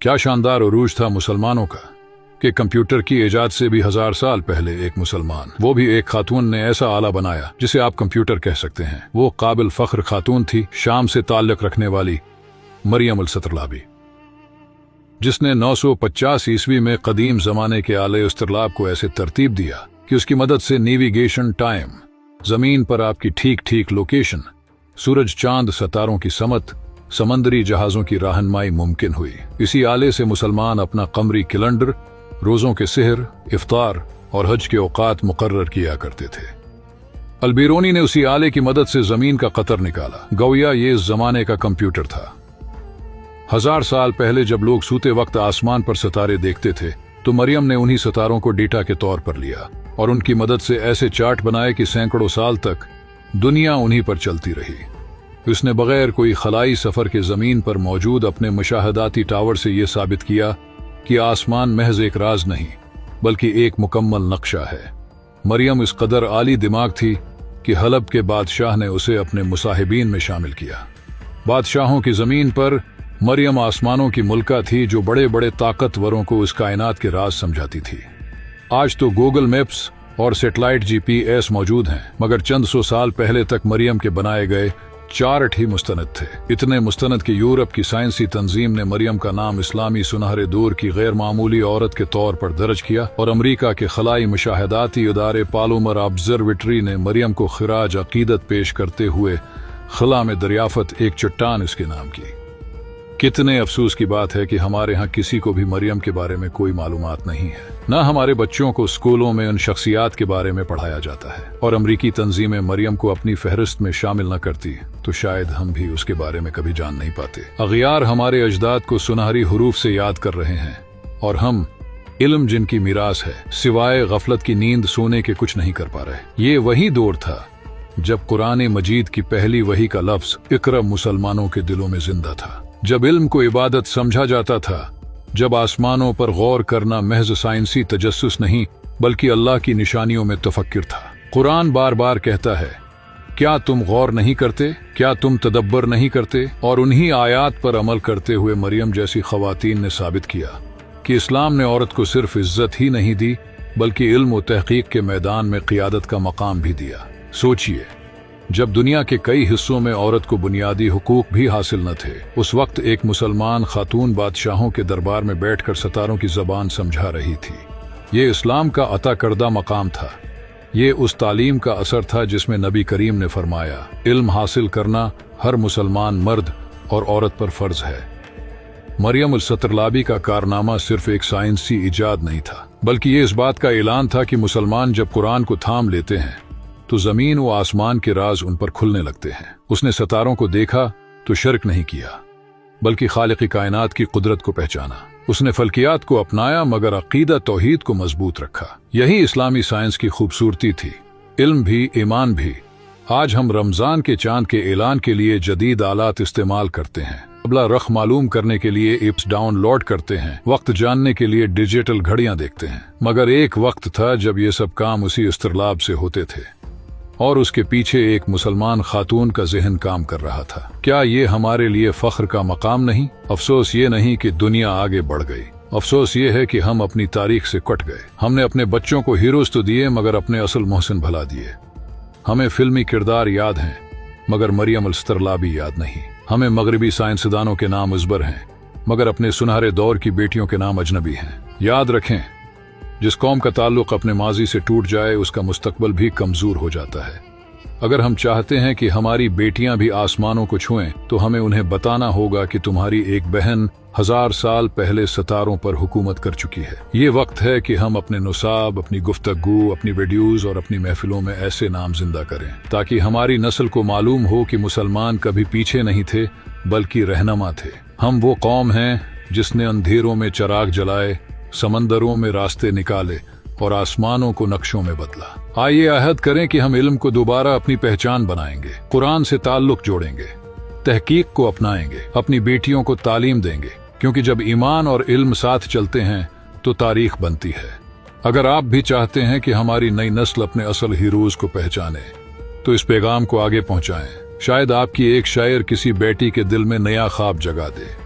क्या शानदार उरूज था मुसलमानों का कि कंप्यूटर की इजाद से भी 1000 साल पहले एक मुसलमान, वो भी एक खातून ने ऐसा आला बनाया जिसे आप कंप्यूटर कह सकते हैं। वो काबिल फख्र खातून थी, शाम से ताल्लुक रखने वाली मरियम अल-सतरलाबी, जिसने 950 ईस्वी में कदीम जमाने के आले इस्तिरलाब को ऐसे तरतीब दिया कि उसकी मदद से नेविगेशन टाइम, जमीन पर आपकी ठीक ठीक लोकेशन, सूरज चांद सितारों की समत, समंदरी जहाजों की रहनुमाई मुमकिन हुई। इसी आले से मुसलमान अपना कमरी कैलेंडर, रोजों के सेहर, इफ्तार और हज के औकात मुकर्रर किया करते थे। अलबीरोनी ने उसी आले की मदद से जमीन का कतर निकाला। गोया ये इस जमाने का कंप्यूटर था। 1000 साल पहले जब लोग सूते वक्त आसमान पर सितारे देखते थे तो मरियम ने उन्हीं सितारों को डेटा के तौर पर लिया और उनकी मदद से ऐसे चार्ट बनाए कि सैकड़ों साल तक दुनिया उन्हीं पर चलती रही। उसने बगैर कोई खलाई सफर के जमीन पर मौजूद अपने मुशाहदाती टावर से यह साबित किया कि आसमान महज एक राज नहीं बल्कि एक मुकम्मल नक्शा है। मरियम इस कदर आली दिमाग थी कि हलब के बादशाह ने उसे अपने मुसाहिबीन में शामिल किया। बादशाहों की जमीन पर मरियम आसमानों की मुल्का थी जो बड़े बड़े ताकतवरों को इस कायनात के राज समझाती थी। आज तो गूगल मैप्स और सैटेलाइट GPS मौजूद हैं, मगर चंद सौ साल पहले तक मरियम के बनाए गए चार्ट ही मुस्तनद थे। इतने मुस्तनद कि यूरोप की साइंसी तंजीम ने मरियम का नाम इस्लामी सुनहरे दौर की गैर मामूली औरत के तौर पर दर्ज किया और अमरीका के खलाई मुशाहदाती इदारे पालोमर ऑब्जर्वेटरी ने मरियम को खिराज अकीदत पेश करते हुए खला में दरियाफत एक चट्टान इसके नाम की। कितने अफसोस की बात है कि हमारे यहाँ किसी को भी मरियम के बारे में कोई मालूमात नहीं है। न हमारे बच्चों को स्कूलों में उन शख्सियात के बारे में पढ़ाया जाता है, और अमरीकी तंजीमें मरियम को अपनी फहरिस्त में शामिल न करती तो शायद हम भी उसके बारे में कभी जान नहीं पाते। अगियार हमारे अजदाद को सुनहरी हुरूफ से याद कर रहे हैं और हम इल्म जिनकी मीरास है सिवाय गफलत की नींद सोने के कुछ नहीं कर पा रहे। ये वही दौर था जब कुरान मजीद की पहली वही का लफ्ज इकरा मुसलमानों के दिलों में जिंदा था, जब इल्म को इबादत समझा जाता था, जब आसमानों पर गौर करना महज साइंसी तजस्सुस नहीं बल्कि अल्लाह की निशानियों में तफक्कुर था। कुरान बार बार कहता है, क्या तुम गौर नहीं करते, क्या तुम तदब्बर नहीं करते? और उन्हीं आयात पर अमल करते हुए मरियम जैसी खवातीन ने साबित किया कि इस्लाम ने औरत को सिर्फ इज्जत ही नहीं दी बल्कि इल्म और तहकीक के मैदान में क़ियादत का मकाम भी दिया। सोचिए, जब दुनिया के कई हिस्सों में औरत को बुनियादी हुकूक भी हासिल न थे, उस वक्त एक मुसलमान खातून बादशाहों के दरबार में बैठकर सितारों की जबान समझा रही थी। ये इस्लाम का अता करदा मकाम था। ये उस तालीम का असर था जिसमें नबी करीम ने फरमाया, इल्म हासिल करना हर मुसलमान मर्द और औरत पर फर्ज है। मरियम अल-सतरलाबी का कारनामा सिर्फ एक साइंसी इजाद नहीं था बल्कि ये इस बात का ऐलान था कि मुसलमान जब कुरान को थाम लेते हैं तो जमीन व आसमान के राज उन पर खुलने लगते हैं। उसने सितारों को देखा तो शिर्क नहीं किया बल्कि खालिक कायनात की कुदरत को पहचाना। उसने फल्कियात को अपनाया मगर अकीदा तौहीद को मजबूत रखा। यही इस्लामी साइंस की खूबसूरती थी, इल्म भी ईमान भी। आज हम रमजान के चांद के ऐलान के लिए जदीद आलात इस्तेमाल करते हैं, अबला रख मालूम करने के लिए ऐप्स डाउनलोड करते हैं, वक्त जानने के लिए डिजिटल घड़ियां देखते हैं, मगर एक वक्त था जब ये सब काम उसी इस्तिरलाब से होते थे और उसके पीछे एक मुसलमान खातून का जहन काम कर रहा था। क्या ये हमारे लिए फख्र का मकाम नहीं? अफसोस ये नहीं कि दुनिया आगे बढ़ गई, अफसोस ये है कि हम अपनी तारीख से कट गए। हमने अपने बच्चों को हीरोज तो दिए मगर अपने असल मोहसिन भुला दिए। हमें फिल्मी किरदार याद हैं मगर मरियम अल-सतरलाबी याद नहीं। हमें मगरबी साइंसदानों के नाम अजबर हैं मगर अपने सुनहरे दौर की बेटियों के नाम अजनबी हैं। याद रखें, जिस कौम का ताल्लुक अपने माजी से टूट जाए उसका मुस्तकबल भी कमजोर हो जाता है। अगर हम चाहते हैं कि हमारी बेटियां भी आसमानों को छुएं तो हमें उन्हें बताना होगा कि तुम्हारी एक बहन 1000 साल पहले सितारों पर हुकूमत कर चुकी है। ये वक्त है कि हम अपने नुसाब, अपनी गुफ्तगू, अपनी वीडियोज और अपनी महफिलों में ऐसे नाम जिंदा करें ताकि हमारी नस्ल को मालूम हो कि मुसलमान कभी पीछे नहीं थे बल्कि रहनुमा थे। हम वो कौम हैं जिसने अंधेरों में चिराग जलाए, समंदरों में रास्ते निकाले और आसमानों को नक्शों में बदला। आइए अहद करें कि हम इल्म को दोबारा अपनी पहचान बनाएंगे, कुरान से ताल्लुक जोड़ेंगे, तहकीक को अपनाएंगे, अपनी बेटियों को तालीम देंगे, क्योंकि जब ईमान और इल्म साथ चलते हैं तो तारीख बनती है। अगर आप भी चाहते हैं कि हमारी नई नस्ल अपने असल हीरोज को पहचाने तो इस पैगाम को आगे पहुंचाएं। शायद आपकी एक शायर किसी बेटी के दिल में नया ख्वाब जगा दे।